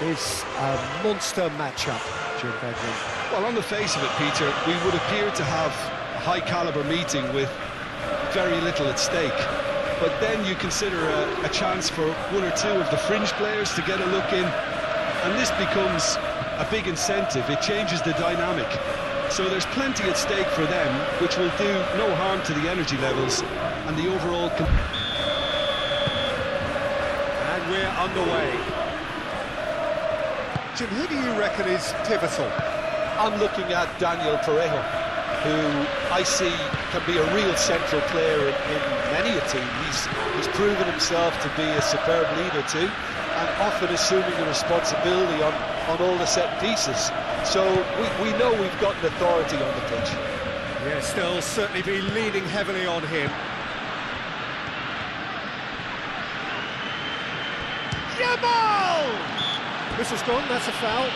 It is a monster matchup, Jim Bedlam. Well, on the face of it, Peter, we would appear to have a high-caliber meeting with very little at stake. But then you consider a chance for one or two of the fringe players to get a look in, and this becomes a big incentive. It changes the dynamic. So there's plenty at stake for them, which will do no harm to the energy levels and the overall... And we're underway. Jim, who do you reckon is pivotal? I'm looking at Daniel Parejo, who I see can be a real central player in many a team. He's proven himself to be a superb leader too, and often assuming the responsibility on all the set pieces. So we know we've got an authority on the pitch. Yes, they'll certainly be leaning heavily on him. Jamal! This has gone, that's a foul.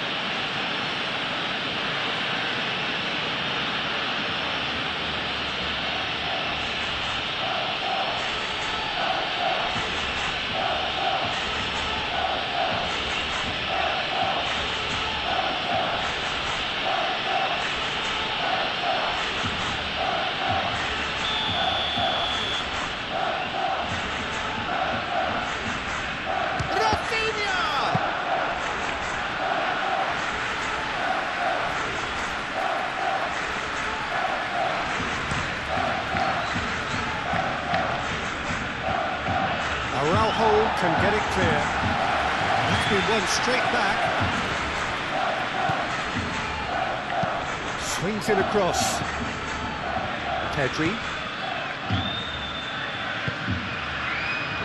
Can get it clear. That's been won straight back. Swings it across. Pedri.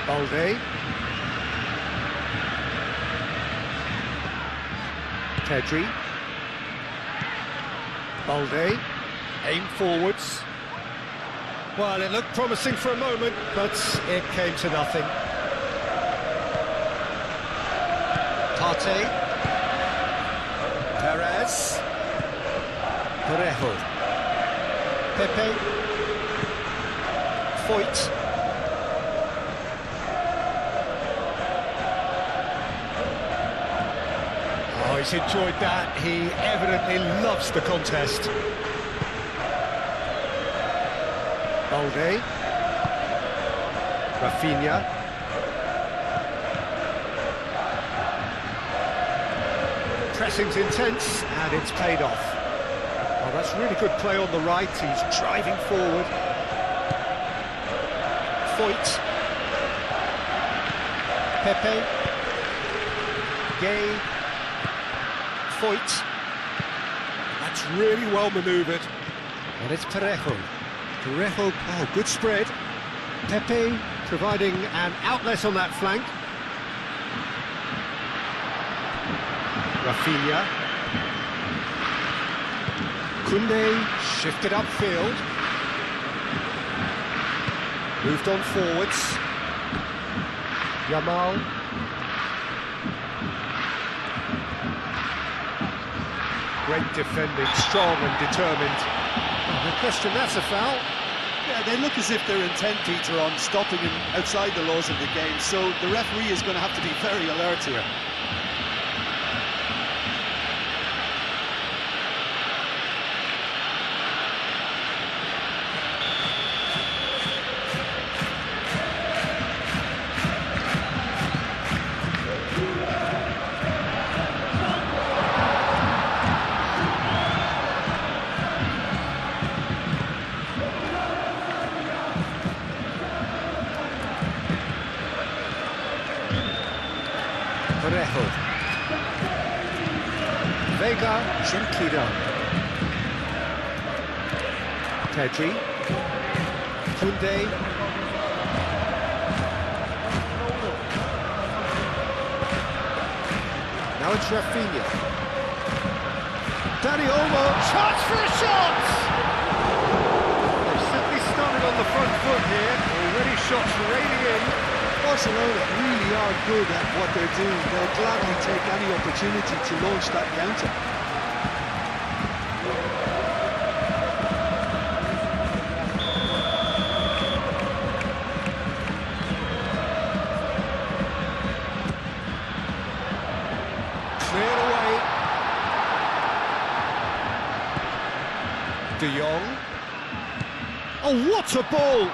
Balde. Pedri. Balde. Aim forwards. Well, it looked promising for a moment, but it came to nothing. Partey, Perez, Parejo, Pepe, Foyt, oh, he's enjoyed that. He evidently loves the contest. Balde, Rafinha. Pressing's intense, and it's paid off. Well, that's really good play on the right. He's driving forward. Foyt. Pepe. Gay. Foyt. That's really well manoeuvred. And it's Parejo. Parejo, oh, good spread. Pepe providing an outlet on that flank. Rafinha. Koundé shifted upfield. Moved on forwards. Jamal. Great defending, strong and determined. Oh, the question, that's a foul. Yeah, they look as if they're intent, Peter, on stopping him outside the laws of the game, so the referee is going to have to be very alert here. Parejo. Vega, Junqueira. Pedri. Koundé. Now it's Rafinha. Dani Olmo, chance for a shot! They've simply started on the front foot here, already shots raining in. Barcelona really are good at what they're doing. They'll gladly take any opportunity to launch that counter. De Jong. Oh, what a ball!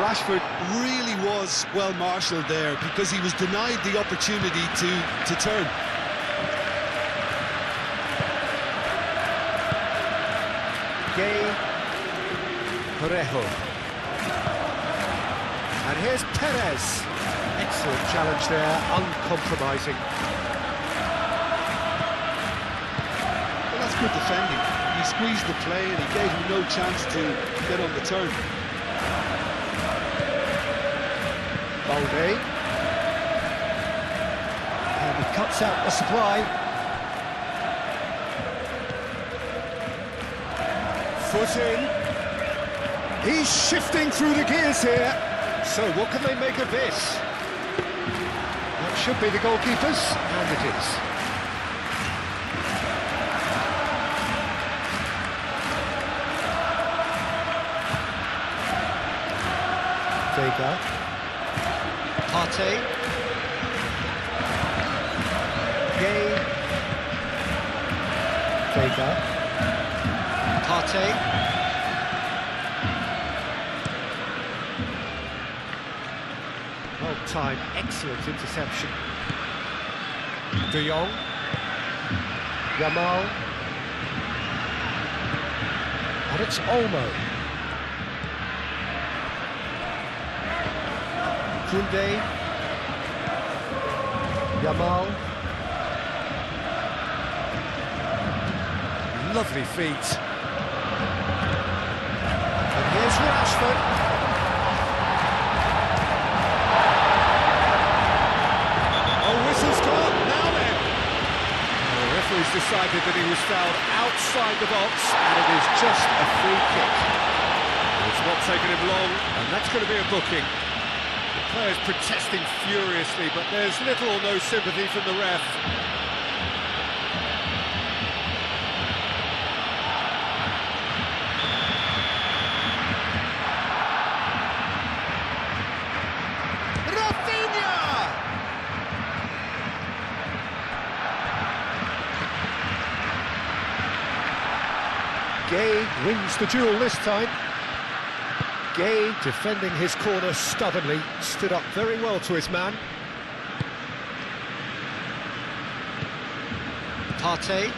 Rashford really was well marshalled there because he was denied the opportunity to turn. Gay. Parejo. And here's Perez. Excellent challenge there, uncompromising. Well, that's good defending. He squeezed the play and he gave him no chance to get on the turn. Balde. And he cuts out the supply. Foot in. He's shifting through the gears here. So what can they make of this? That should be the goalkeepers, and it is. Vega. Partey. Gay. Vega. Partey. Well timed, excellent interception. De Jong. Yamal. And it's Olmo. Koundé. Yamal. Lovely feet. And here's Rashford. Oh, whistle's gone. Now then. The referee's decided that he was fouled outside the box, and it is just a free kick. It's not taken him long, and that's going to be a booking. Players protesting furiously, but there's little or no sympathy from the ref. Rafinha! Gay wins the duel this time. Gay, defending his corner stubbornly, stood up very well to his man. Partey.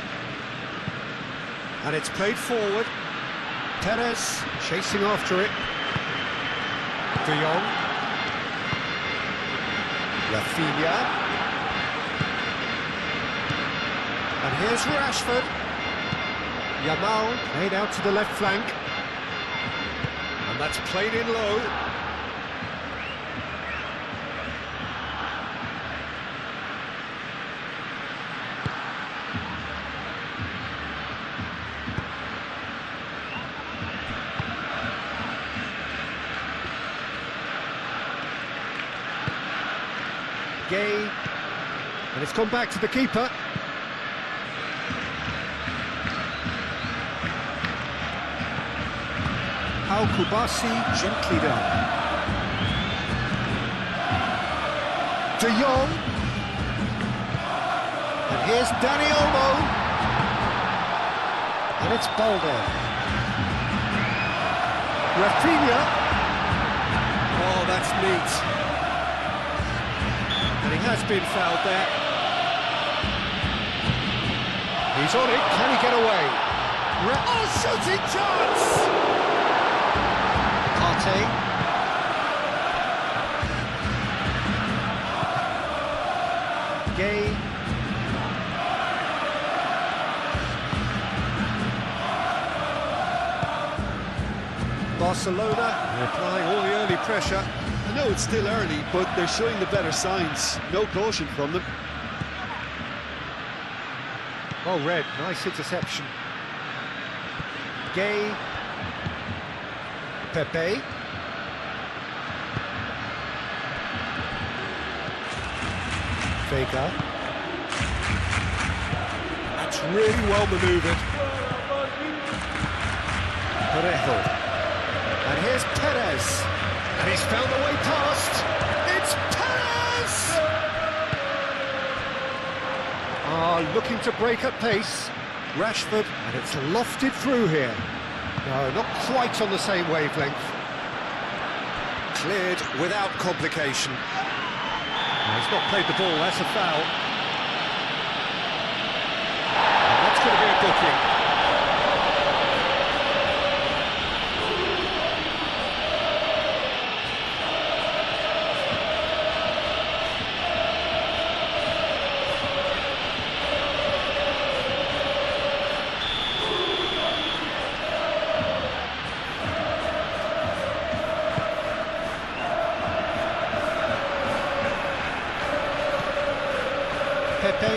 And it's played forward. Perez chasing after it. De Jong. Rafinha. And here's Rashford. Yamal played out to the left flank. And that's played in low. Gay. And it's gone back to the keeper. Al-Kubasi gently done. De Jong. And here's Dani Olmo. And it's Balde. Rafinha. Oh, that's neat. And he has been fouled there. He's on it. Can he get away? Oh, shooting chance! Partey. Gay. Barcelona applying all the early pressure. I know it's still early, but they're showing the better signs. No caution from them. Oh, red, nice interception. Gay. Pepe. Vega. That's really well manoeuvred. Parejo. And here's Perez. And he's found a way past. It's Perez! Looking to break at pace. Rashford, and it's lofted through here. No, not quite on the same wavelength. Cleared without complication. No, he's not played the ball, that's a foul. And that's going to be a booking. Pepe.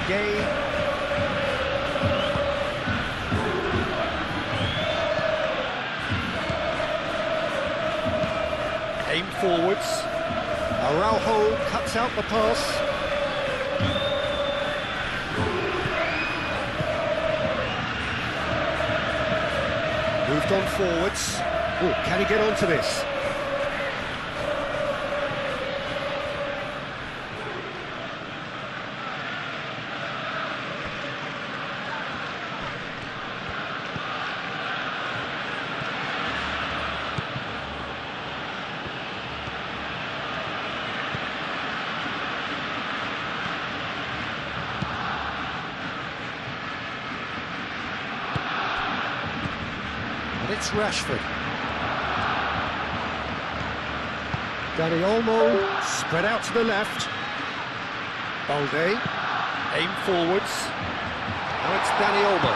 Gay. Aim forwards. Araujo cuts out the pass. Moved on forwards. Oh, can he get onto this? It's Rashford. Dani Olmo, spread out to the left. Balde, aim forwards. Now it's Dani Olmo.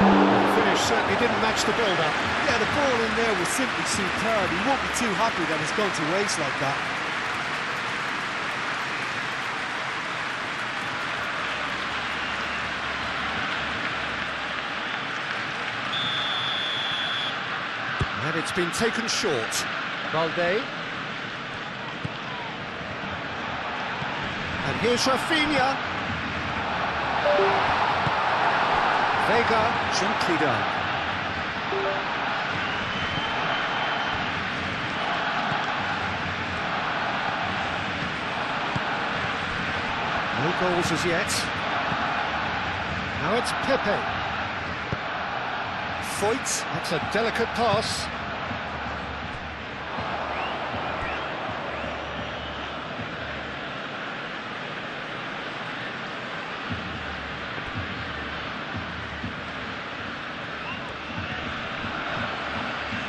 The finish certainly didn't match the build-up. Yeah, the ball in there was simply superb. He won't be too happy that it's going to waste like that. And it's been taken short. Balde. And here's Rafinha. Vega, gently done. No goals as yet. Now it's Pepe. Foyt, that's a delicate pass.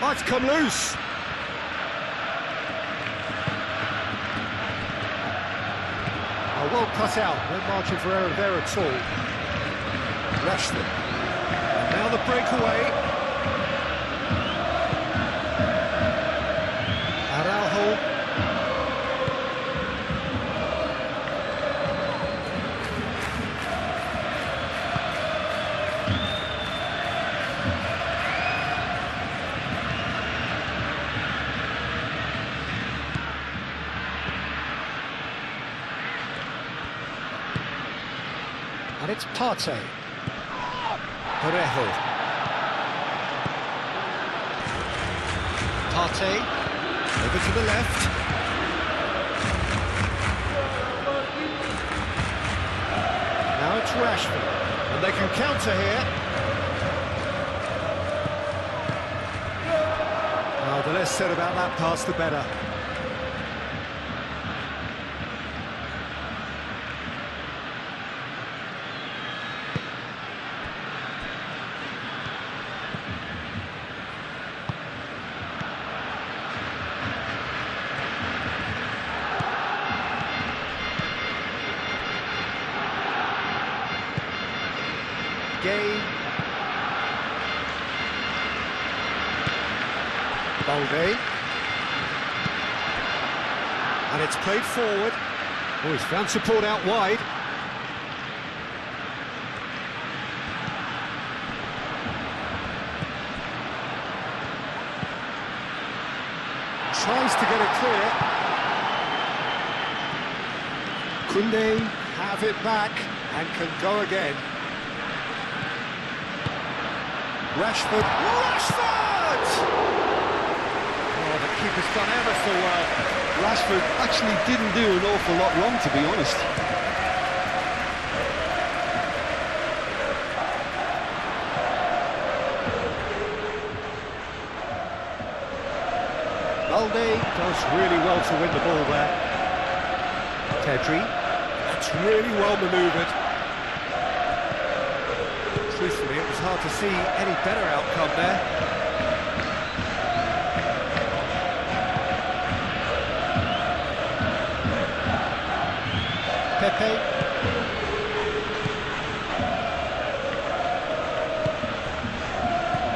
Oh, it's come loose. Oh, well cut out, no margin for error there at all. Rashford. And now the breakaway. Araujo. And it's Partey. Parejo. Partey. Over to the left. Now it's Rashford. And they can counter here. Oh, the less said about that pass, the better. Gay. Balde. And it's played forward. Oh, he's found support out wide. Tries to get it clear. Koundé have it back and can go again. Rashford! Oh, the goalkeeper's done ever so well. Rashford actually didn't do an awful lot wrong, to be honest. Balde does really well to win the ball there. Pedri, that's really well manoeuvred. Truthfully, it was hard to see any better outcome there. Pepe.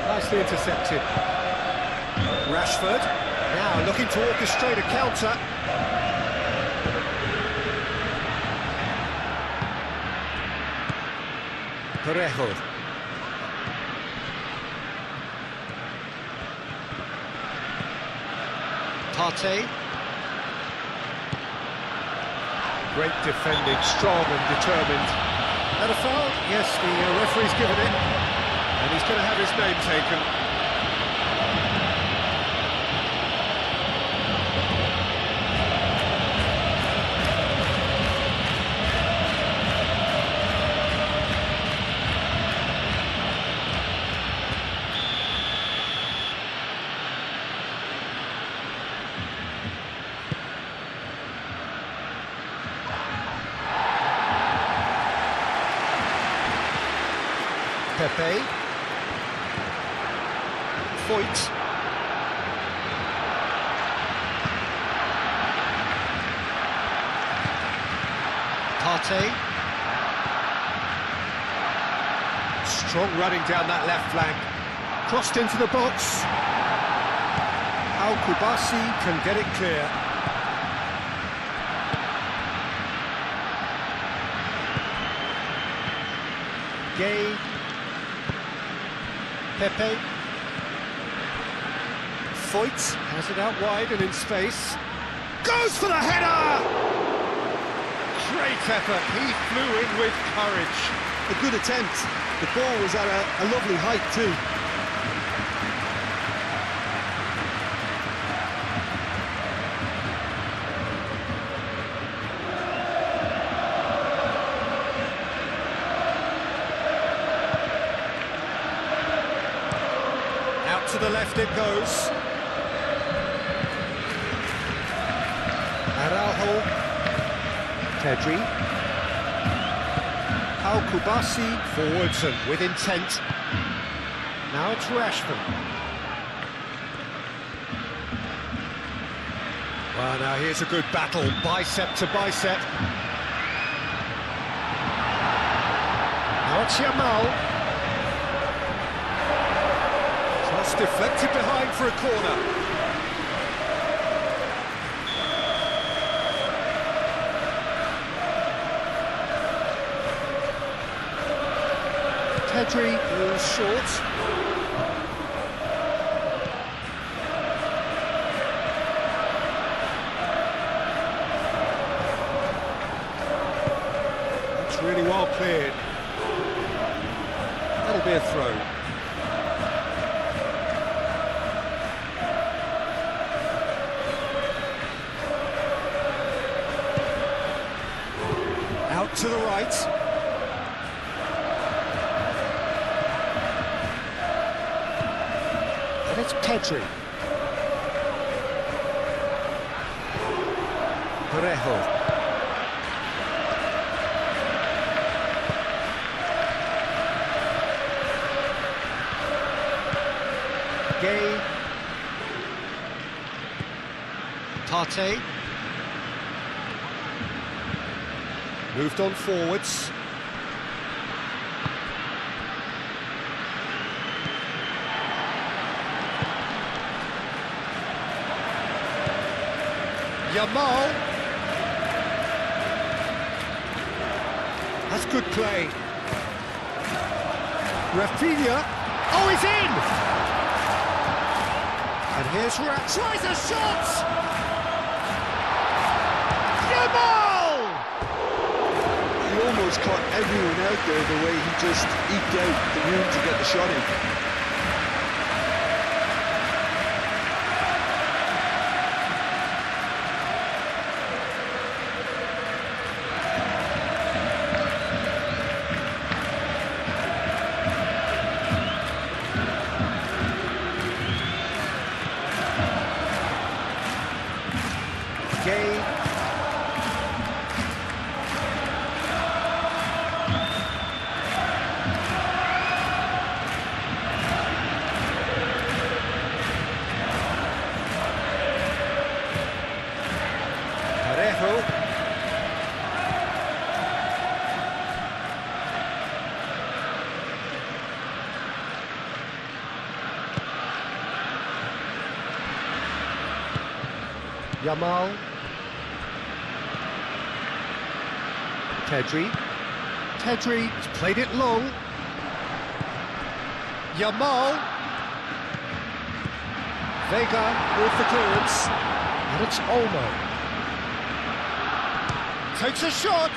Nicely intercepted. Rashford, now looking to orchestrate a counter. Parejo. Partey. Great defending, strong and determined. And a foul? Yes, the referee's given it. And he's going to have his name taken. Pepe. Foyt. Partey. Strong running down that left flank. Crossed into the box. Al-Kubasi can get it clear. Gay. Pepe. Foyt has it out wide and in space. Goes for the header! Great effort, he flew in with courage. A good attempt. The ball was at a lovely height too. To the left it goes. Araujo. Pedri. Al-Kubasi forwards and with intent. Now it's Rashford. Well, now here's a good battle, bicep to bicep. Now it's Yamal. Deflected behind for a corner. Pedri was short. It's really well cleared. That'll be a throw. To the right. And it's Pedri. Parejo. Gay. Partey. Moved on forwards. Yamal. That's good play. Rafinha. Oh, he's in! And here's Rat. Tries a shot! Yamal! He almost caught everyone out there the way he just eked out the room to get the shot in. Yamal. Pedri. Pedri has played it long. Yamal. Vega with the clearance. And it's Olmo. Takes a shot.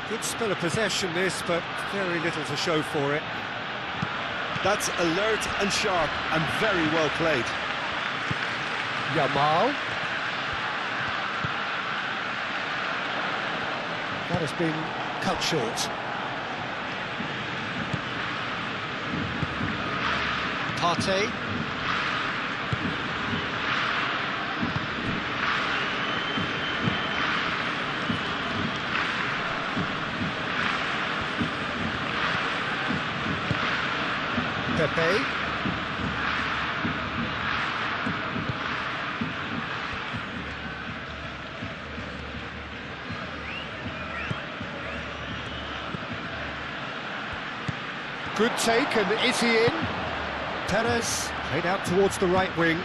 Good spell of possession this, but very little to show for it. That's alert and sharp and very well played. Yamal. That has been cut short. Partey. Pepe. Good take, and is he in? Perez played out towards the right wing.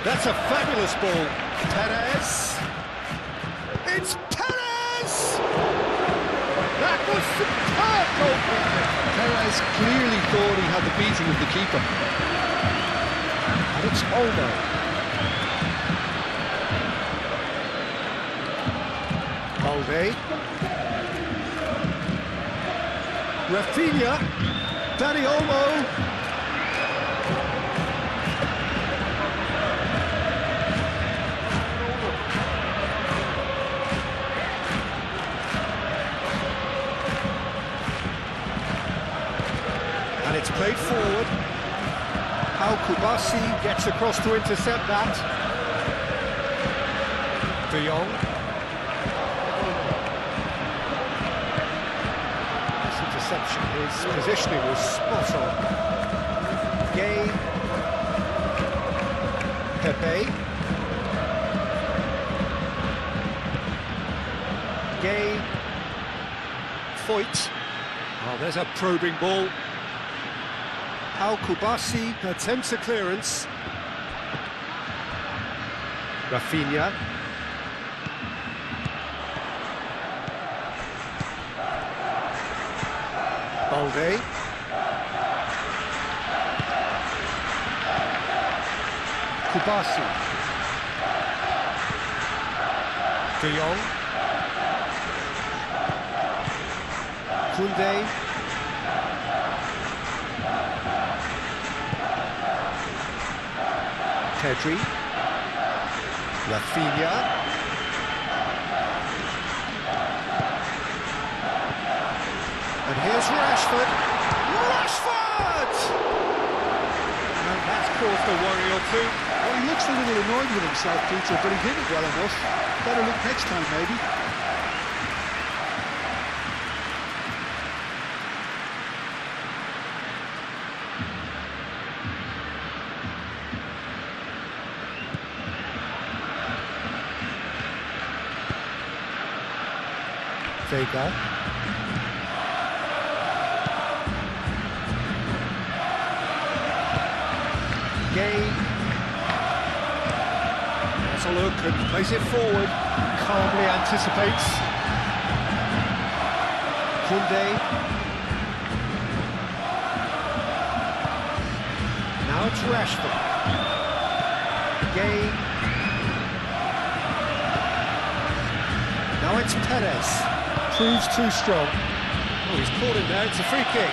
That's a fabulous ball. Perez. It's Perez! That was superb goalkeeping. Perez clearly thought he had the beating of the keeper. And it's Olmo. Balde. Rafinha. Dani Olmo. And it's played forward. How Kubasi gets across to intercept that. De Jong. His positioning was spot on. Gay. Pepe. Gay. Foyt. Oh, there's a probing ball. How Kubasi attempts a clearance. Rafinha. Balde. Kubasi. De Jong. Koundé. Pedri. Rafinha. And here's Rashford. Rashford! And that's caused a worry or two. Well, he looks a little annoyed with himself, Peter, but he did it well enough. Better look next time, maybe. Vega. Gay. Has a look and plays it forward. Calmly anticipates. Koundé. Now it's Rashford. Gay. Now it's Perez. Proves too strong. Oh, he's caught him there. It's a free kick.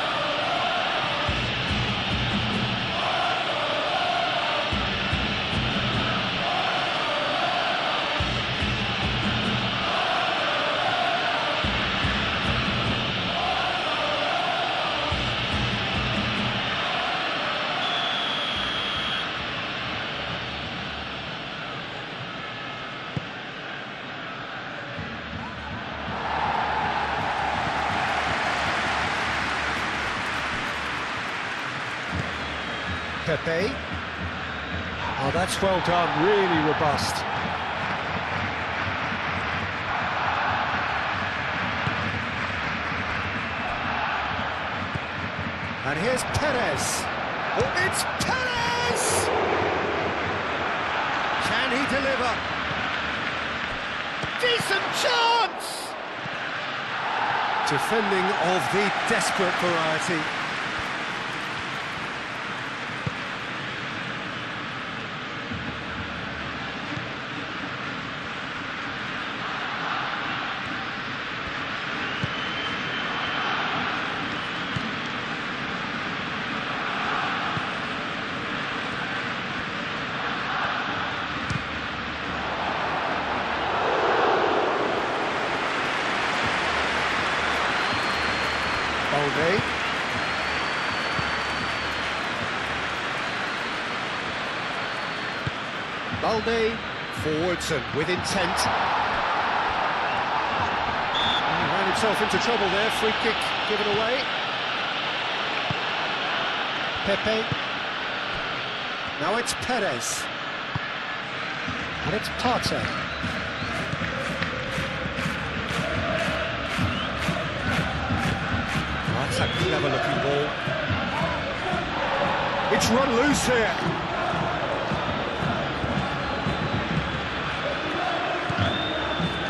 Pepe. Oh, that's well done, really robust. And here's Perez. Oh, it's Perez! Can he deliver? Decent chance! Defending of the desperate variety. Balde, forwards and with intent. He ran himself into trouble there, free kick given away. Pepe. Now it's Perez. And it's Partey. That's a clever looking ball. It's run loose here.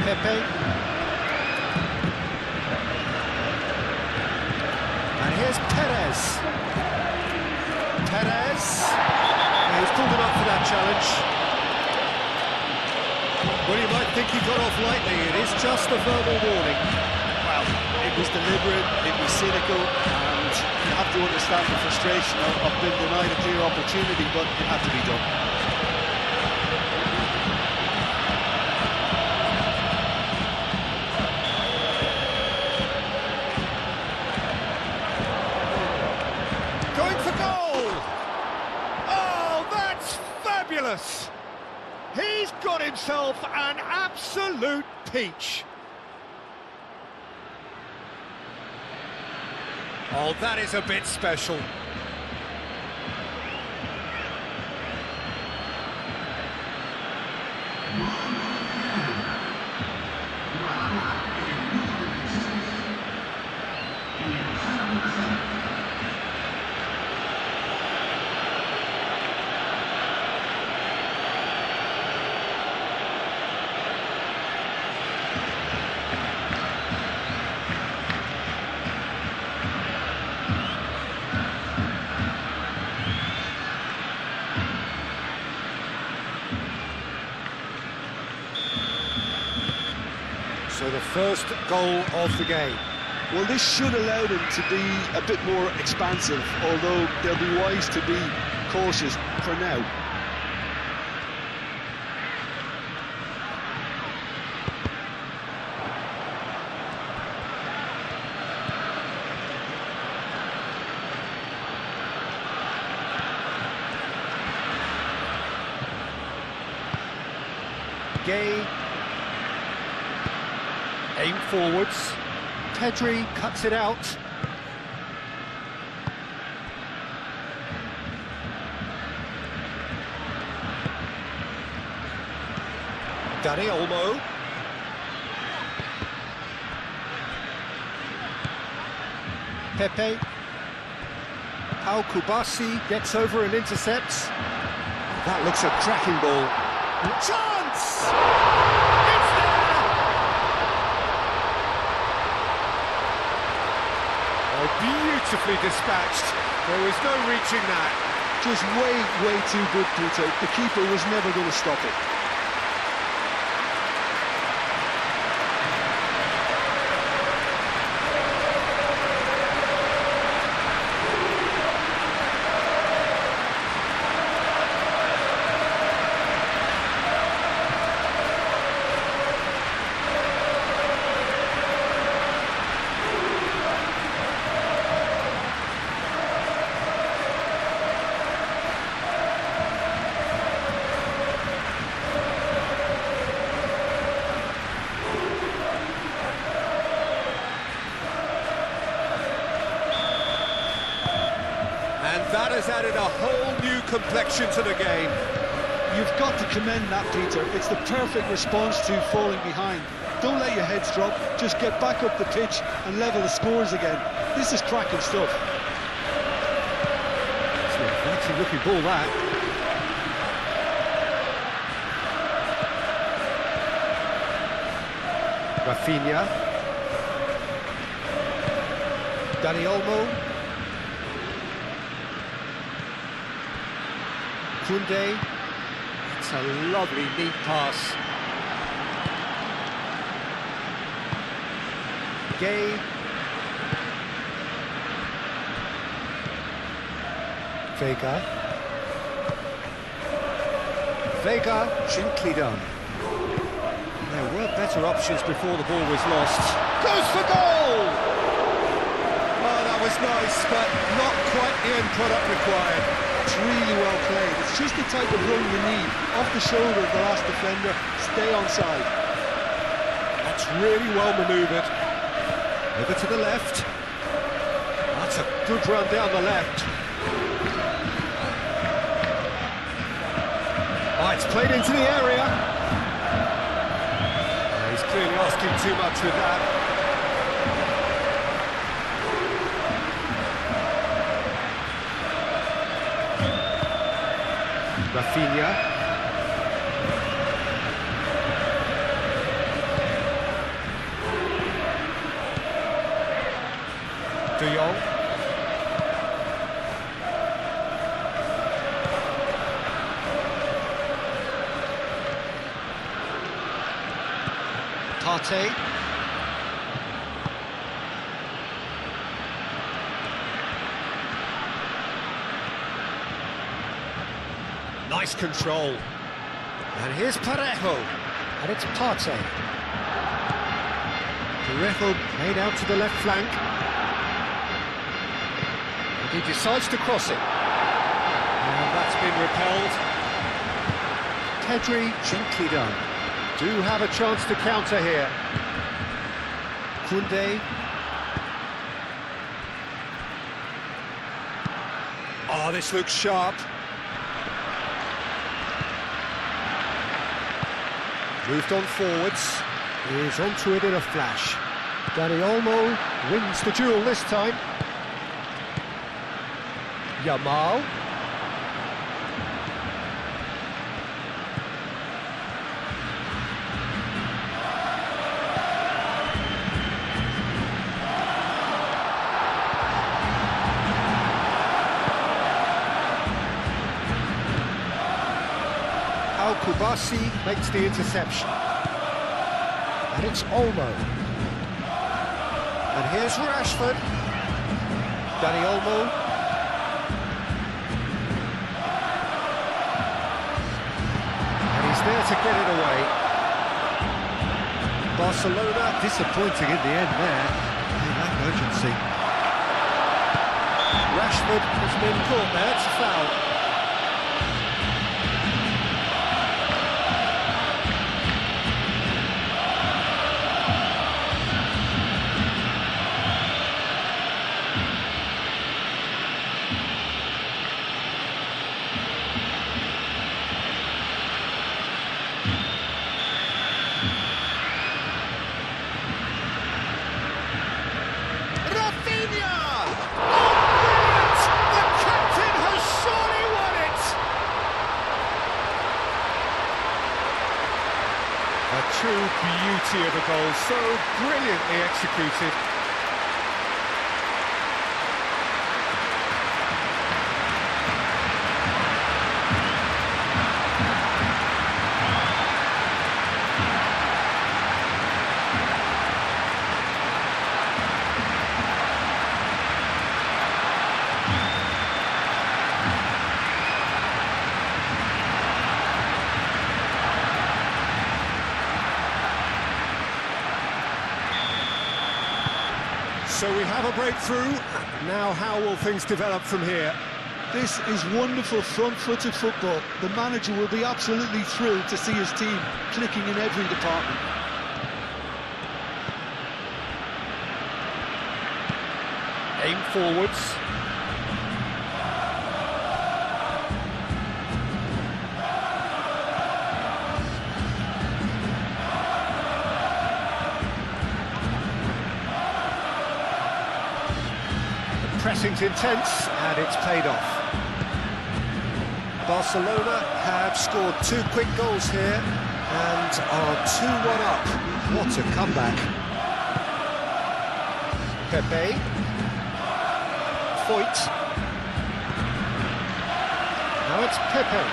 Pepe. And here's Perez. Perez. He's pulled him up for that challenge. Well, you might think he got off lightly. It is just a verbal warning. Well, it was deliberate, it was cynical, and you have to understand the frustration of being denied a clear opportunity, but it had to be done. He's got himself an absolute peach. Oh, that is a bit special. So the first goal of the game. Well, this should allow them to be a bit more expansive, although they'll be wise to be cautious for now. Gay. Aim forwards. Pedri cuts it out. Dani Olmo. Pepe. Pau Kubasi gets over and intercepts. That looks a cracking ball. Chance! It's there! Oh, beautifully dispatched. There was no reaching that. Just way too good, Peter. The keeper was never going to stop it. And that has added a whole new complexion to the game. You've got to commend that, Peter. It's the perfect response to falling behind. Don't let your heads drop, just get back up the pitch and level the scores again. This is cracking stuff. It's a fancy looking ball, that. Rafinha. Dani Olmo. Koundé. It's a lovely, neat pass. Gay. Vega, gently done. There were better options before the ball was lost. Goes for goal! Oh, that was nice, but not quite the end product required. It's really well played. It's just the type of run you need. Off the shoulder of the last defender, stay onside. That's really well manoeuvred. Over to the left. That's a good run down the left. Oh, it's played into the area. He's clearly asking too much with that. Rafinha. De Jong. Partey. Nice control. And here's Parejo. And it's Partey. Parejo played out to the left flank. And he decides to cross it. And that's been repelled. Pedri, gently done. Do have a chance to counter here. Koundé. Oh, this looks sharp. Moved on forwards. Is onto it in a flash. Dani Olmo wins the duel this time. Yamal. Kubasi makes the interception. And it's Olmo. And here's Rashford. Dani Olmo. And he's there to get it away. Barcelona disappointing in the end there. They lack urgency. Rashford has been caught there, it's a foul. True beauty of a goal, so brilliantly executed. So we have a breakthrough. Now how will things develop from here? This is wonderful front-footed football. The manager will be absolutely thrilled to see his team clicking in every department. Aim forwards. pressing's intense, and it's paid off. Barcelona have scored 2 quick goals here, and are 2-1 up. What a comeback. Pepe. Foyt. Now it's Pepe.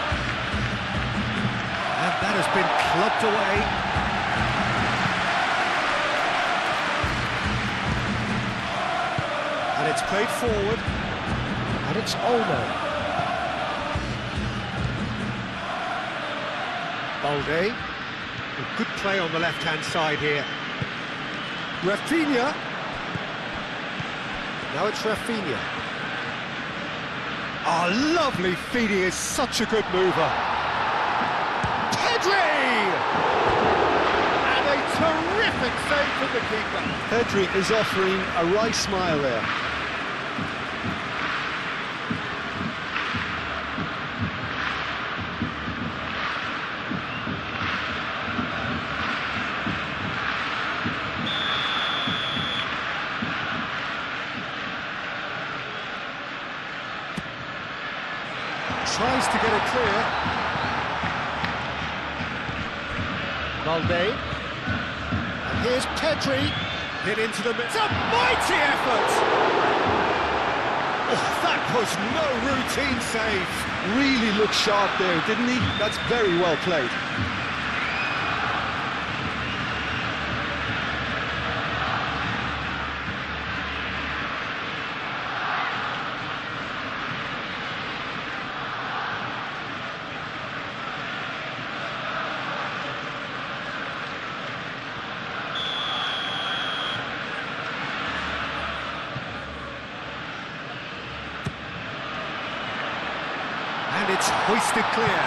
And that has been clubbed away. And it's played forward. And it's Olmo. Balde. A good play on the left-hand side here. Rafinha. Now it's Rafinha. Oh, lovely feed, he is such a good mover. Pedri! And a terrific save from the keeper. Pedri is offering a wry smile there. Tries to get it clear. Balde. And here's Pedri. Hit into the middle. It's a mighty effort! Oh, that was no routine save. Really looked sharp there, didn't he? That's very well played. And it's hoisted clear.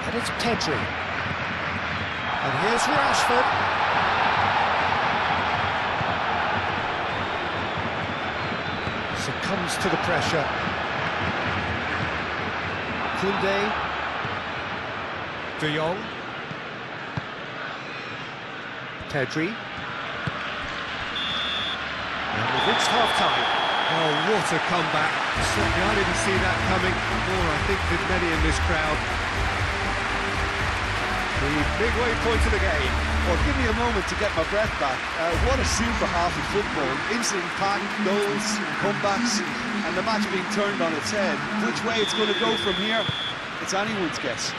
And it's Pedri. And here's Rashford. Succumbs to the pressure. Koundé. De Jong. Pedri. And we've reached half-time. Oh, what a comeback. Certainly I didn't see that coming, nor I think did many in this crowd. The midway point of the game. Well, give me a moment to get my breath back. What a super half of football. Instant-packed goals, comebacks, and the match being turned on its head. Which way it's going to go from here, it's anyone's guess.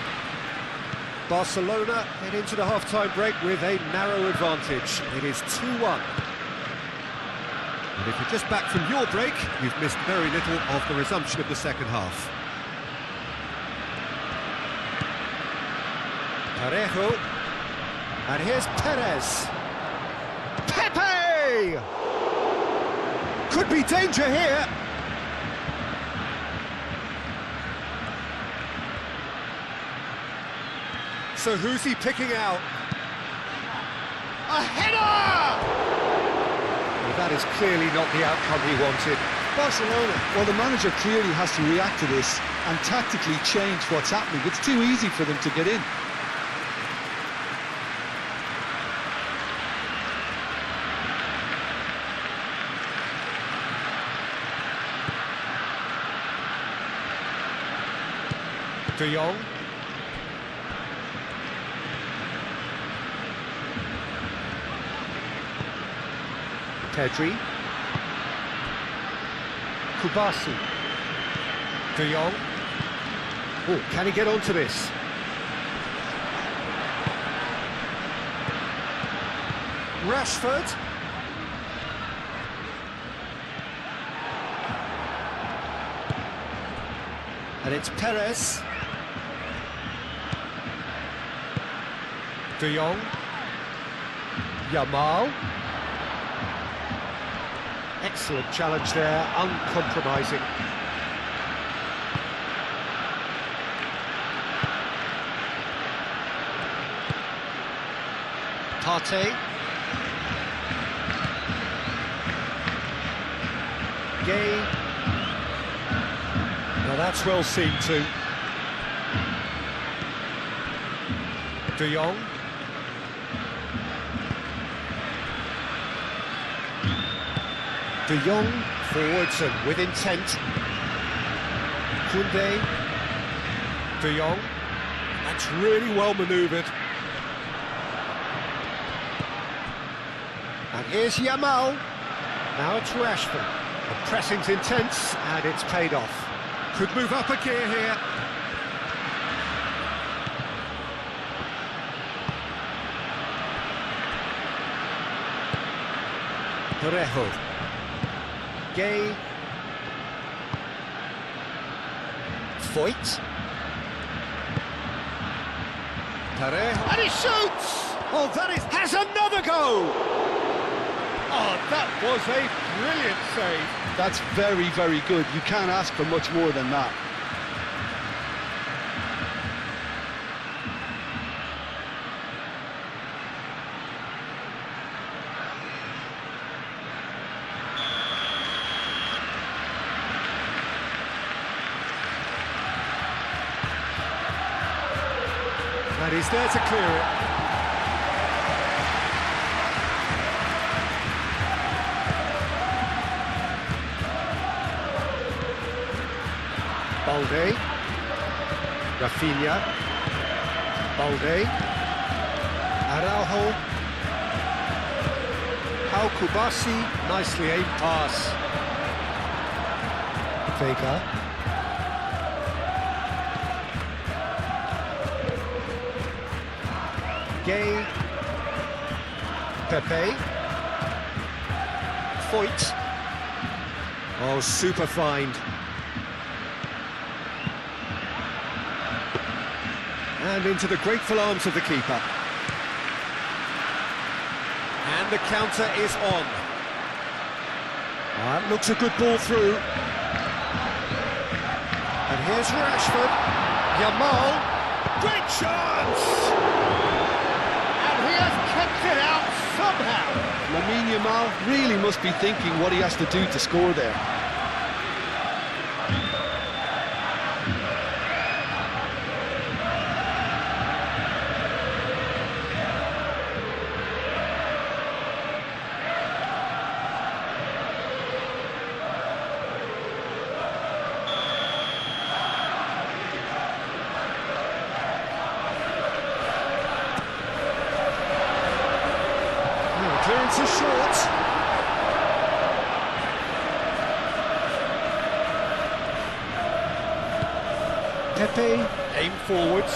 Barcelona head into the half-time break with a narrow advantage. It is 2-1. And if you're just back from your break, you've missed very little of the resumption of the second half. Parejo. And here's Perez. Pepe! Could be danger here. So who's he picking out? A header! Well, that is clearly not the outcome he wanted. Barcelona, well, the manager clearly has to react to this and tactically change what's happening. It's too easy for them to get in. De Jong. Pedri. Kubasi. De Jong. Oh, can he get onto this? Rashford. And it's Perez. De Jong. Yamal. Excellent challenge there, uncompromising. Partey. Gay. Now that's well seen too. De Jong. De Jong forwards and with intent. Koundé. De Jong. That's really well manoeuvred. And here's Yamal. Now it's Rashford. The pressing's intense and it's paid off. Could move up a gear here. Parejo. Gay. Foyt. Parejo. And he shoots! Oh, has another go! Oh, that was a brilliant save. That's very, very good. You can't ask for much more than that. And he's there to clear it. Balde. Rafinha. Balde. Araujo. Pau Kubasi. Nicely aimed pass. Vega. Gay. Pepe. Foyt. Oh, super find. And into the grateful arms of the keeper. And the counter is on. That looks a good ball through. And here's Rashford. Yamal. Great chance! And he has kept it out somehow. Lamine Yamal really must be thinking what he has to do to score there. Clearance is short. Pepe, aim forwards.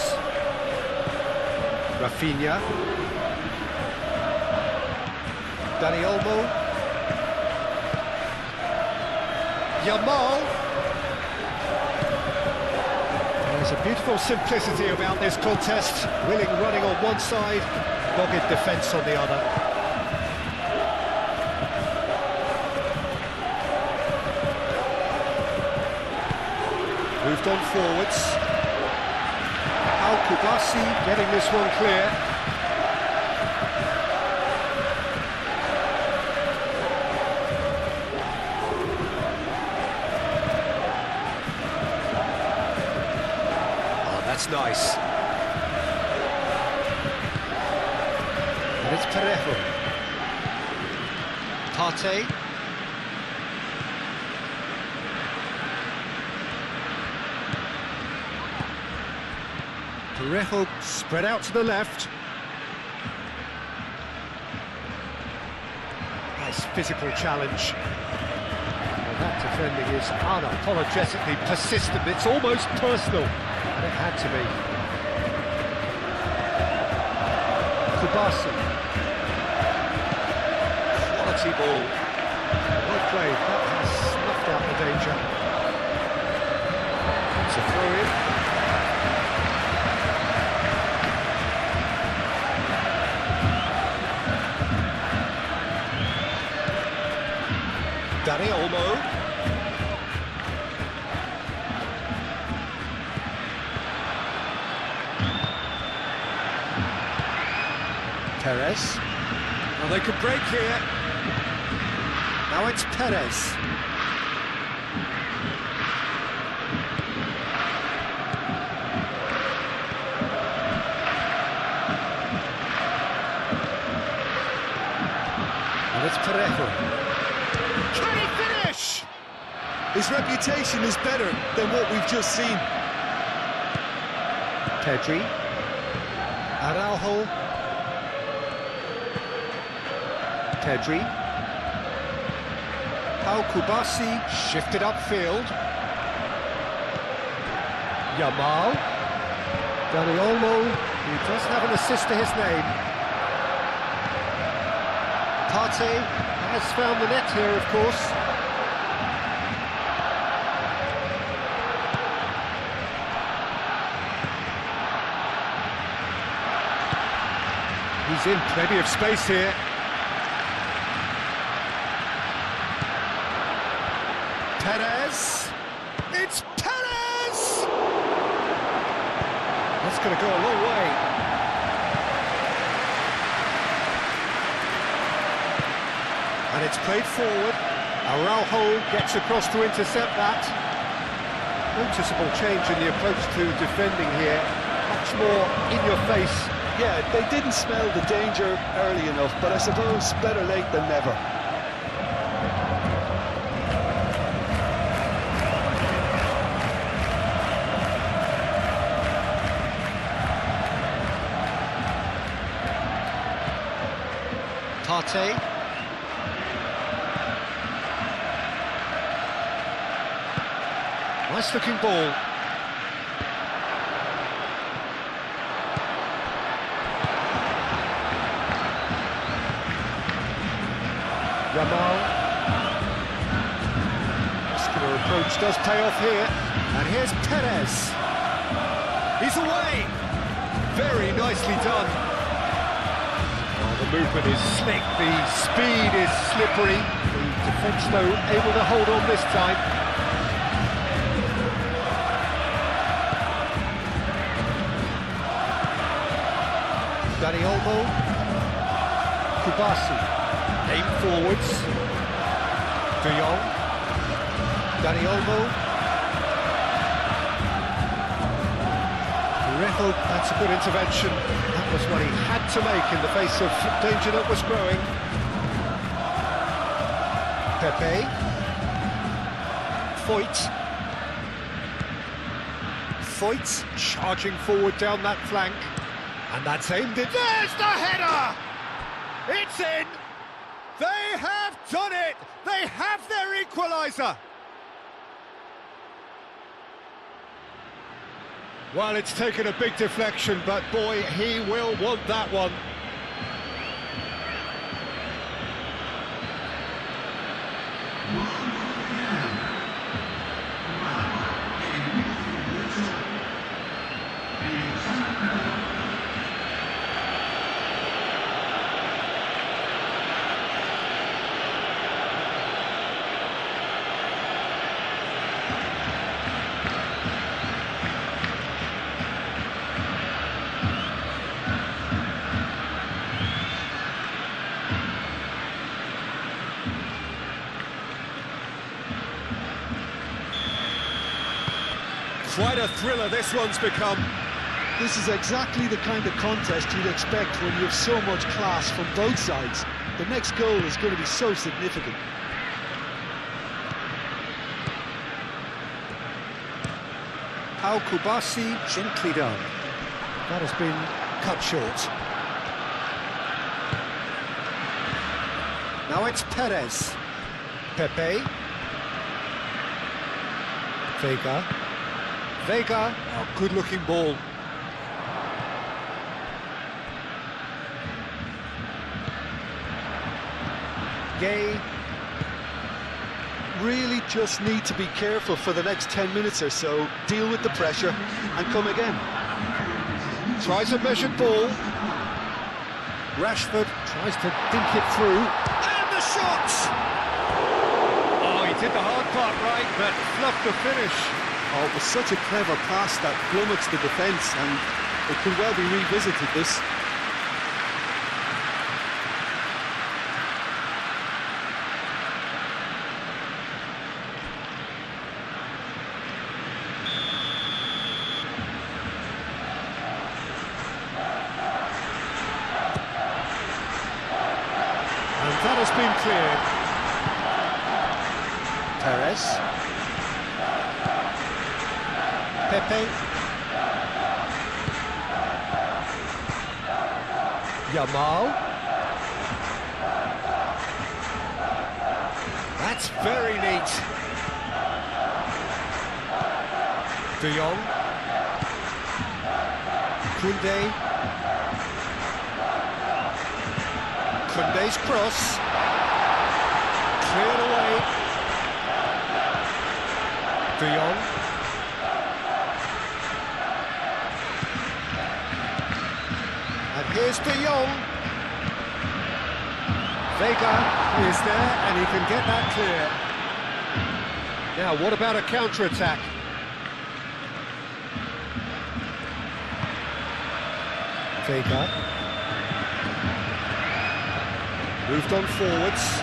Rafinha. Dani Olmo. Yamal. There's a beautiful simplicity about this contest. Willing running on one side, dogged defence on the other. Moved on forwards. Al Kubasi getting this one clear. Oh, that's nice. And it's Parejo. Partey. Parejo spread out to the left. Nice physical challenge. Well, that defending is unapologetically persistent. It's almost personal, and it had to be. Kubasi. Quality ball. Well played. That has snuffed out the danger. It's a throw-in. Dani Olmo. Perez. Well, they could break here. Now it's Perez. Parejo. Can he finish? His reputation is better than what we've just seen. Pedri. Araujo. Pedri. Pau Kubasi shifted upfield. Yamal. Dani Olmo, who does have an assist to his name. Partey has found the net here, of course. He's in plenty of space here. Perez. It's Perez! That's going to go a long way. And it's played forward. Araujo gets across to intercept that. Noticeable change in the approach to defending here. Much more in your face. Yeah, they didn't smell the danger early enough, but I suppose better late than never. Partey. Nice looking ball. Yamal. Muscular approach does pay off here. And here's Perez. He's away. Very nicely done. Well, the movement is slick, the speed is slippery. The defence, though, able to hold on this time. Dani Olmo. Kubasi. Aim forwards. De Jong. Dani Olmo. Parejo, that's a good intervention. That was what he had to make in the face of danger that was growing. Pepe. Foyt charging forward down that flank. And that's aimed in. There's the header! It's in! They have done it! They have their equaliser! Well, it's taken a big deflection, but boy, he will want that one. Quite a thriller this one's become. This is exactly the kind of contest you'd expect when you have so much class from both sides. The next goal is going to be so significant. Pau Kubasi, gently done. That has been cut short. Now it's Perez. Pepe. Vega, oh, good-looking ball. Gay. Really just need to be careful for the next 10 minutes or so, deal with the pressure and come again. Tries a measured ball. Rashford tries to dink it through. And the shot! Oh, he did the hard part right, but fluffed the finish. Oh, it was such a clever pass that plummets the defence, and it could well be revisited, this. And that has been cleared. Perez. Pepe. Yamal. That's very neat. De Jong. Koundé. Koundé's cross. Cleared away. De Jong. And here's De Jong. Vega is there, and he can get that clear. Now, what about a counter-attack? Vega. Moved on forwards.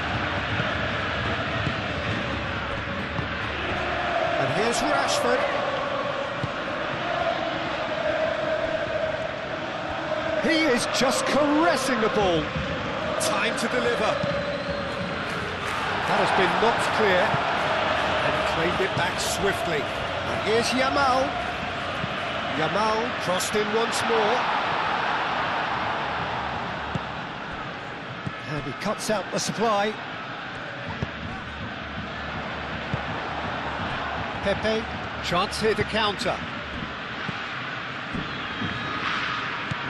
And here's Rashford. He is just caressing the ball. Time to deliver. That has been knocked clear and claimed it back swiftly. And here's Yamal. Yamal crossed in once more. And he cuts out the supply. Pepe, chance here to counter.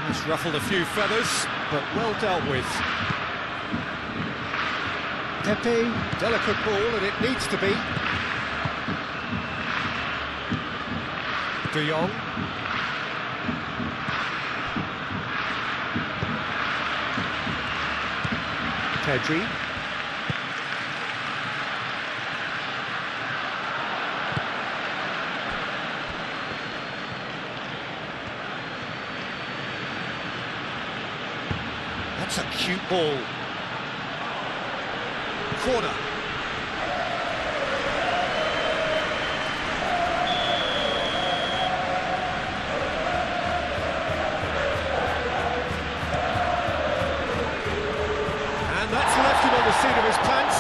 He's ruffled a few feathers, but well dealt with. Pepe, delicate ball, and it needs to be. De Jong. Pedri. That's a cute ball. Corner. And that's left him on the seat of his pants.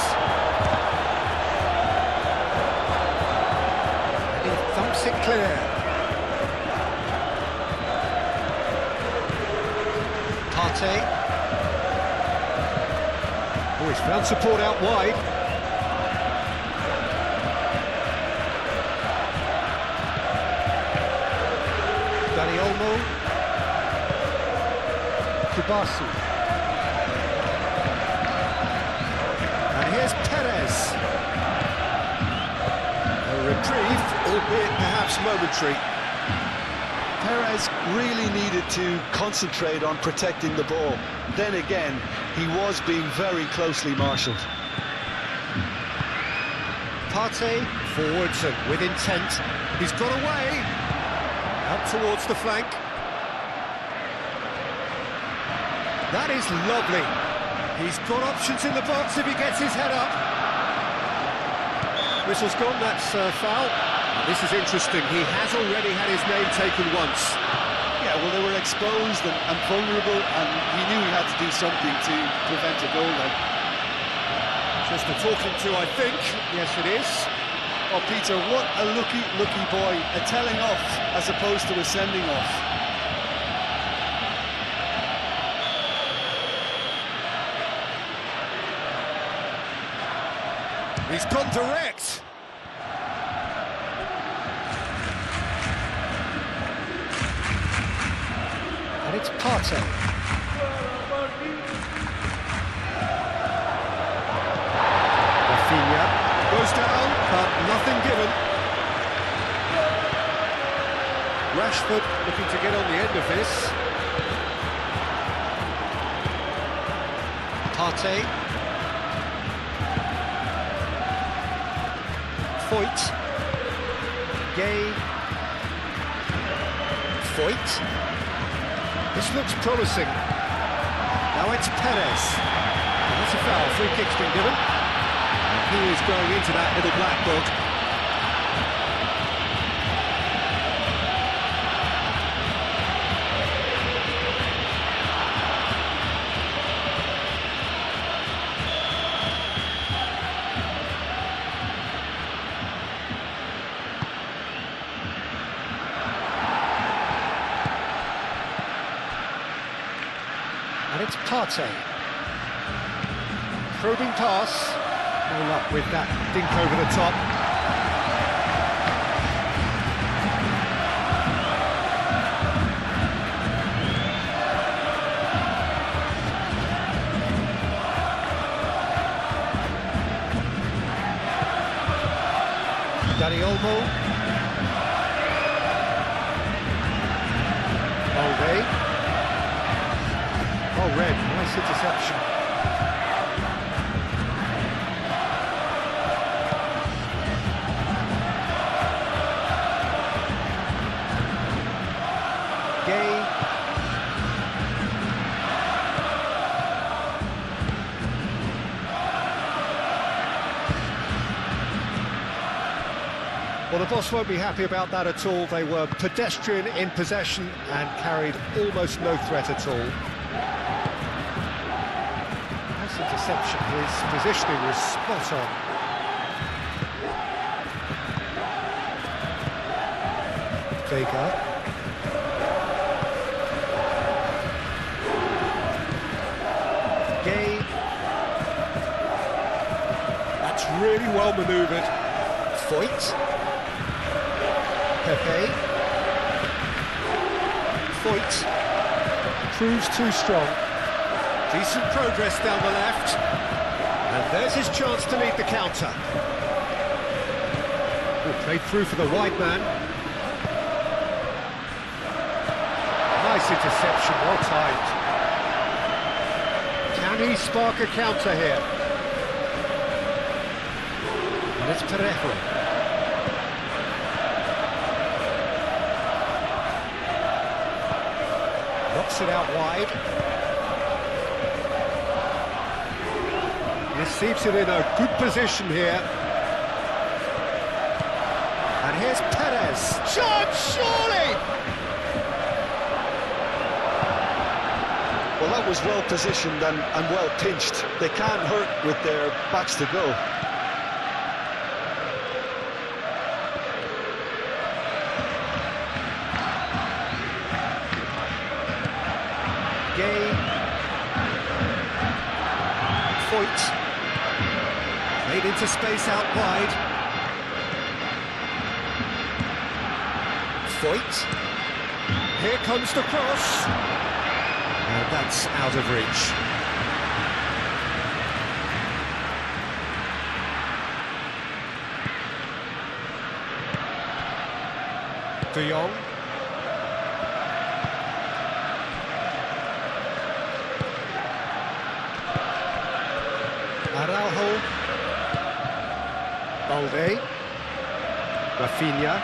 And he thumps it clear. Partey. Oh, he's found support out wide. Dani Olmo. Kubasu. And here's Perez. A reprieve, albeit perhaps momentary. Perez really needed to concentrate on protecting the ball. Then again, he was being very closely marshalled. Partey, forwards and with intent. He's got away. Out towards the flank. That is lovely. He's got options in the box if he gets his head up. Whistle's gone, that's foul. This is interesting, he has already had his name taken once. Yeah, well, they were exposed and vulnerable, and he knew he had to do something to prevent a goal then. Just a talking to, I think. Yes, it is. Oh, Peter, what a lucky boy. A telling off as opposed to a sending off. He's gone direct. And it's Partey. Rafinha goes down, but nothing given. Rashford looking to get on the end of this. Partey. Foyt. Gay. Foyt. This looks promising. Now it's Perez. And that's a foul. Free kick's been given. And he is going into that little black book. And it's Partey. Probing pass. No luck with that dink over the top. Dani Olmo. Olve. Oh, red. Nice interception. Gay. Well, the boss won't be happy about that at all. They were pedestrian in possession and carried almost no threat at all. Nice interception. His positioning was spot on. Vega. Gay. That's really well manoeuvred. Foyt. Pepe. Foyt. Proves too strong. Decent progress down the left. And there's his chance to lead the counter. Oh, played through for the wide man. Nice interception, well timed. Can he spark a counter here? And it's Parejo. Knocks it out wide. Receives it in a good position here. And here's Perez. Chance, surely! Well, that was well positioned and well pinched. They can't hurt with their backs to go. Gay. Foyt. Made into space out wide. Foyt. Here comes the cross. And that's out of reach. De Jong. Araujo. Balde. Rafinha.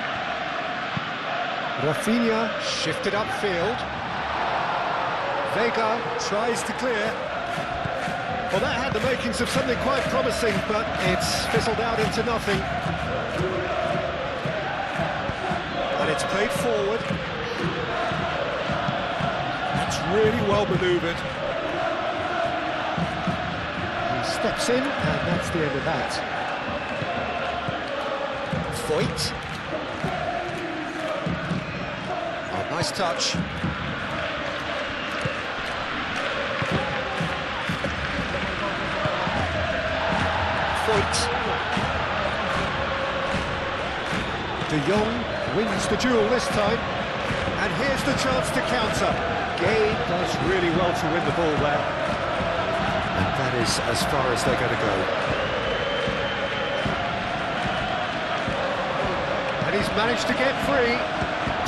Rafinha shifted upfield. Vega tries to clear. Well, that had the makings of something quite promising, but it's fizzled out into nothing. And it's played forward. That's really well manoeuvred. He steps in, and that's the end of that. Foyt. Oh, nice touch. De Jong wins the duel this time, and here's the chance to counter. Gay does really well to win the ball there, and that is as far as they're going to go. And he's managed to get free,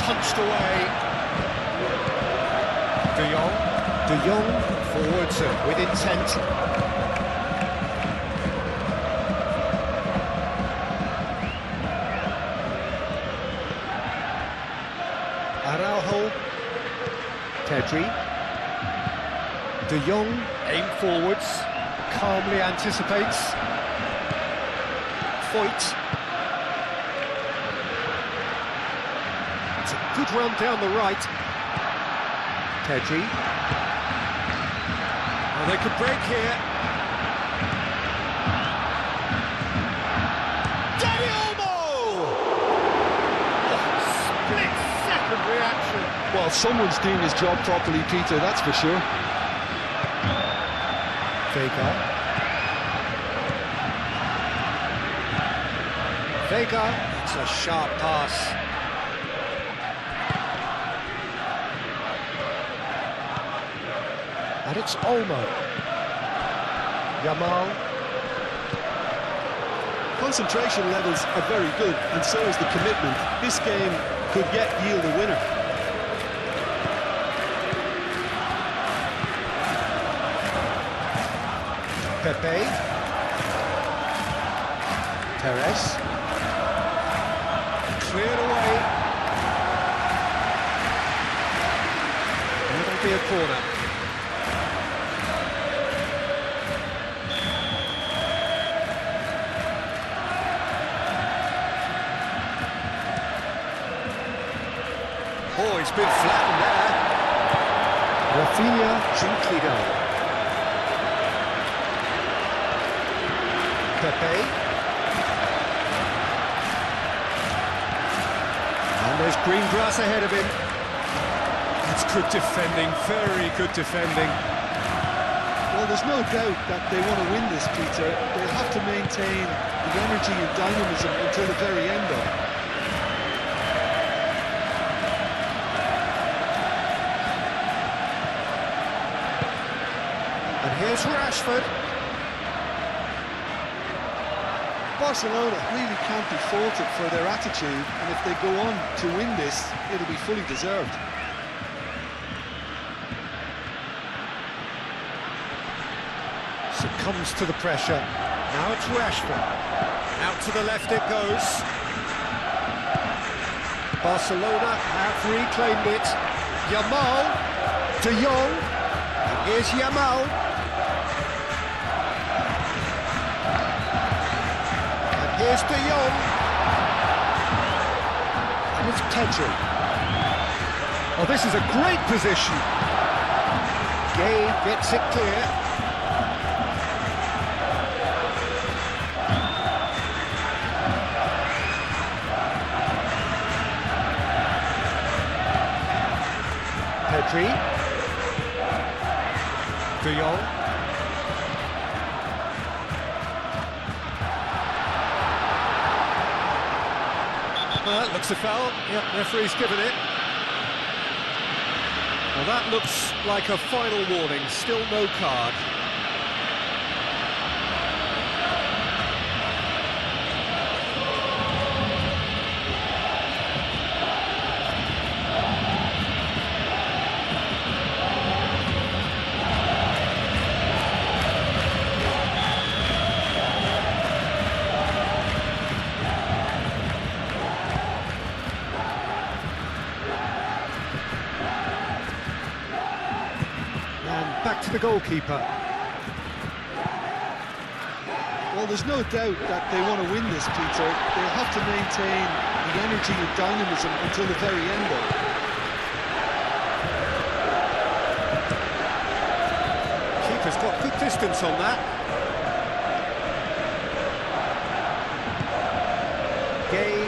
punched away. De Jong forwards with intent. Araujo, Pedri, De Jong, aim forwards, calmly anticipates. Foyt. It's a good run down the right. Pedri. And they could break here. Well, someone's doing his job properly, Peter, that's for sure. Vega, it's a sharp pass. And it's Olmo. Yamal. Concentration levels are very good, and so is the commitment. This game could yet yield a winner. Pepe. Perez. Cleared away. It'll be a corner. Oh, he's been flattened there. Rafinha gently down. Pepe. And there's green grass ahead of him. That's good defending, very good defending. Well, there's no doubt that they want to win this, Peter. They'll have to maintain the energy and dynamism until the very end, though. And here's Rashford. Barcelona really can't be faulted for their attitude, and if they go on to win this, it'll be fully deserved. Succumbs to the pressure. Now it's Rashford. Out to the left it goes. Barcelona have reclaimed it. Yamal. De Jong. And here's Yamal. Here's De Jong. And it's Pedri. Oh, this is a great position. Gay gets it clear. Pedri. De Jong. Looks a foul. Yep, referee's given it. Well, that looks like a final warning. Still no card. Back to the goalkeeper. Well, there's no doubt that they want to win this, Peter. They'll have to maintain the energy and dynamism until the very end, though. Keeper's got good distance on that. Gay.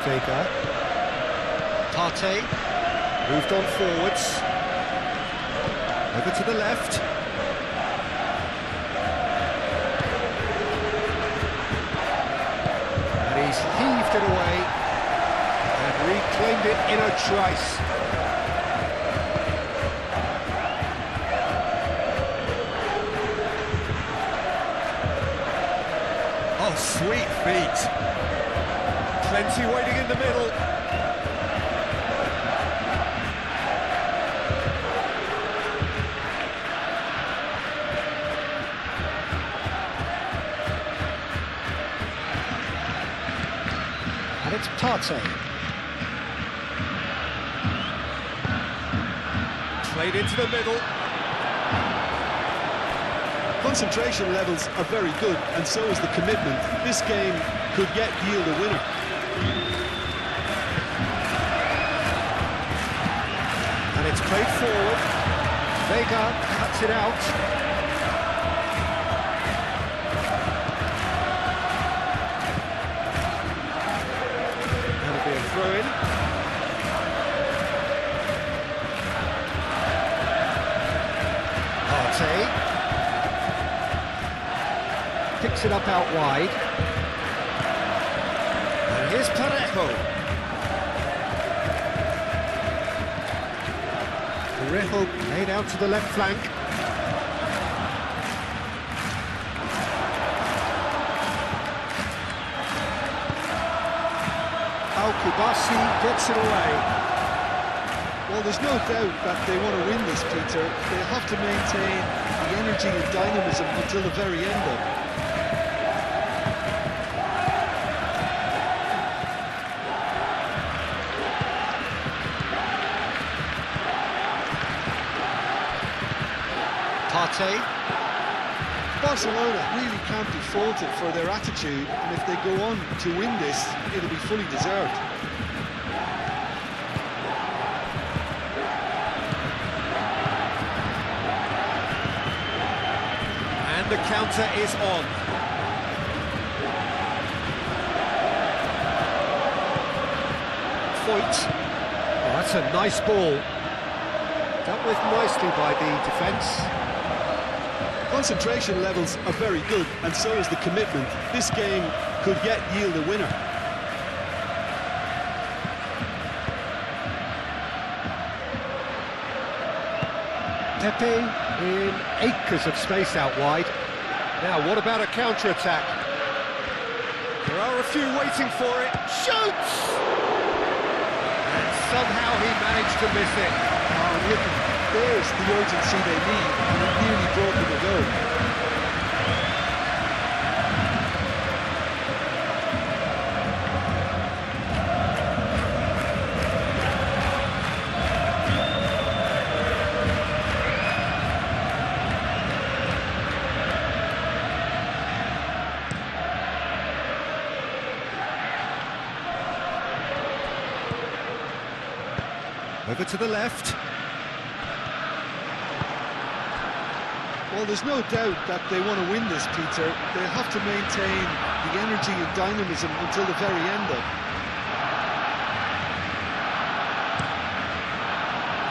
Vega. Partey. Moved on forwards. Over to the left. And he's heaved it away and reclaimed it in a trice. Oh, sweet feet. Plenty waiting in the middle. And it's Partey. Played into the middle. Concentration levels are very good, and so is the commitment. This game could yet yield a winner. And it's played forward. Vega cuts it out. That'll be a throw-in. Partey. Picks it up out wide. And here's Parejo. Parejo laid out to the left flank. Kubasi gets it away. Well, there's no doubt that they want to win this, Peter. They have to maintain the energy and dynamism until the very end of it. Partey. Barcelona really can't be faulted for their attitude, and if they go on to win this, it'll be fully deserved. And the counter is on. Foyt. Oh, that's a nice ball. Dealt with nicely by the defence. Concentration levels are very good, and so is the commitment. This game could yet yield a winner. Pepe in acres of space out wide. Now, what about a counter-attack? There are a few waiting for it. Shoots! And somehow he managed to miss it. Oh, look, there's the urgency they need, and it nearly brought them a goal. Over to the left. Well, there's no doubt that they want to win this, Peter. They have to maintain the energy and dynamism until the very end of it.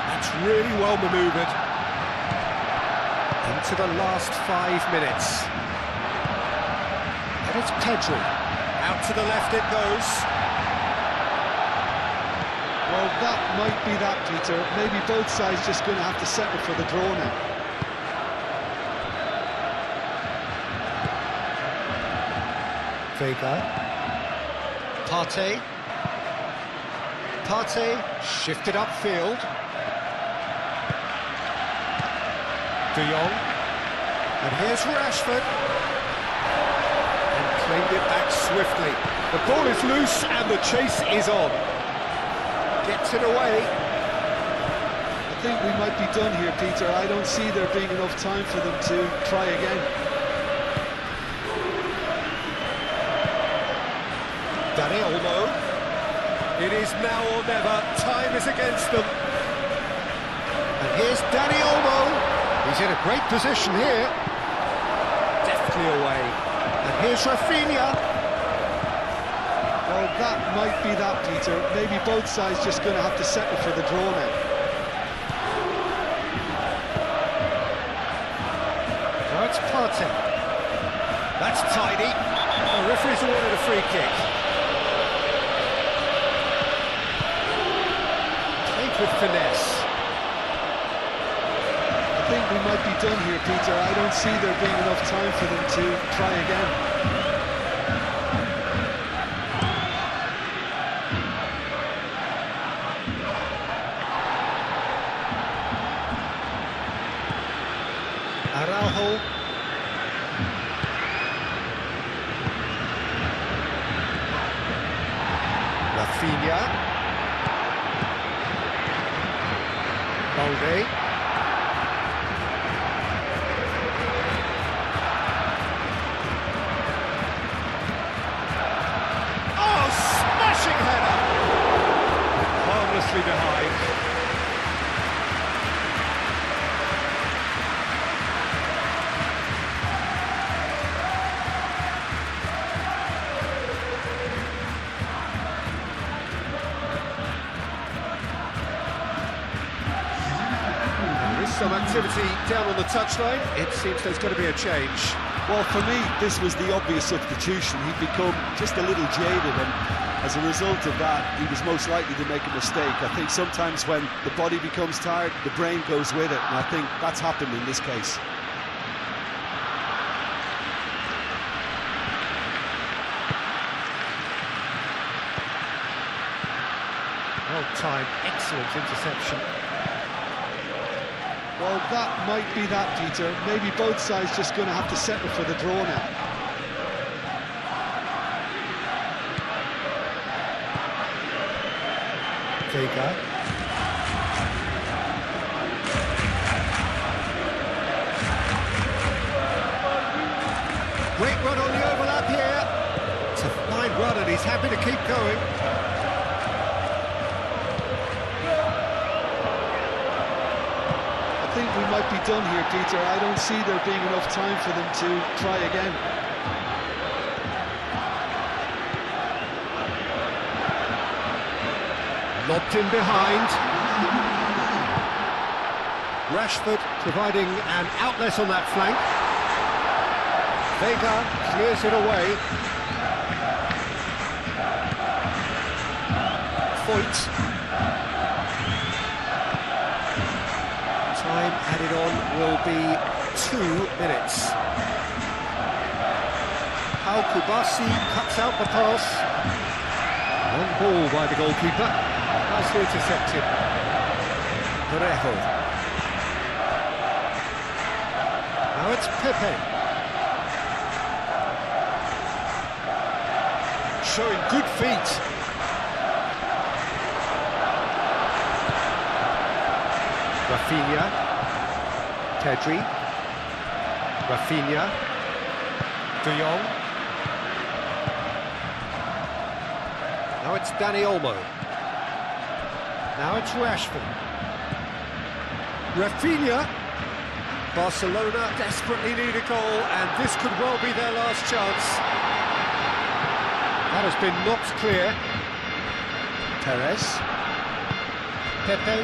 That's really well manoeuvred. Into the last 5 minutes. And it's Pedri. Out to the left it goes. Well, that might be that, Peter. Maybe both sides just going to have to settle for the draw now. Vega. Partey. Partey shifted upfield. De Jong. And here's Rashford. And claimed it back swiftly. The ball is loose and the chase is on. Gets it away. I think we might be done here, Peter. I don't see there being enough time for them to try again. Dani Olmo. It is now or never. Time is against them. And here's Dani Olmo. He's in a great position here. Deftly away. And here's Rafinha. Well, that might be that, Peter. Maybe both sides just going to have to settle for the draw now. Now it's Partey. That's tidy. The referee's awarded a free kick. Played with finesse. I think we might be done here, Peter. I don't see there being enough time for them to try again. Araujo. Rafinha. Balde. Oh, smashing header! Harmlessly behind. Some activity down on the touchline. It seems there's got to be a change. Well, for me, this was the obvious substitution. He'd become just a little jaded, and as a result of that, he was most likely to make a mistake. I think sometimes when the body becomes tired, the brain goes with it, and I think that's happened in this case. Well-timed, excellent interception. Well, that might be that, Peter. Maybe both sides just going to have to settle for the draw now. Vega. Great run on the overlap here. It's a fine run and he's happy to keep going. I think we might be done here, Peter. I don't see there being enough time for them to try again. Lobbed in behind. Rashford providing an outlet on that flank. Vega clears it away. Foyt. Time added on will be 2 minutes. Pau Kubasi cuts out the pass. Long ball by the goalkeeper. Nicely intercepted. Parejo. Now it's Pepe. Showing good feet. Rafinha, Pedri, Rafinha, De Jong. Now it's Dani Olmo. Now it's Rashford. Rafinha. Barcelona desperately need a goal, and this could well be their last chance. That has been knocked clear. Perez. Pepe.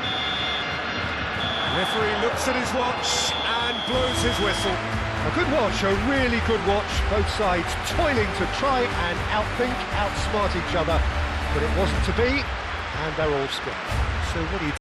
Referee looks at his watch and blows his whistle. A good watch, a really good watch. Both sides toiling to try and outthink, outsmart each other. But it wasn't to be, and they're all square. So what do you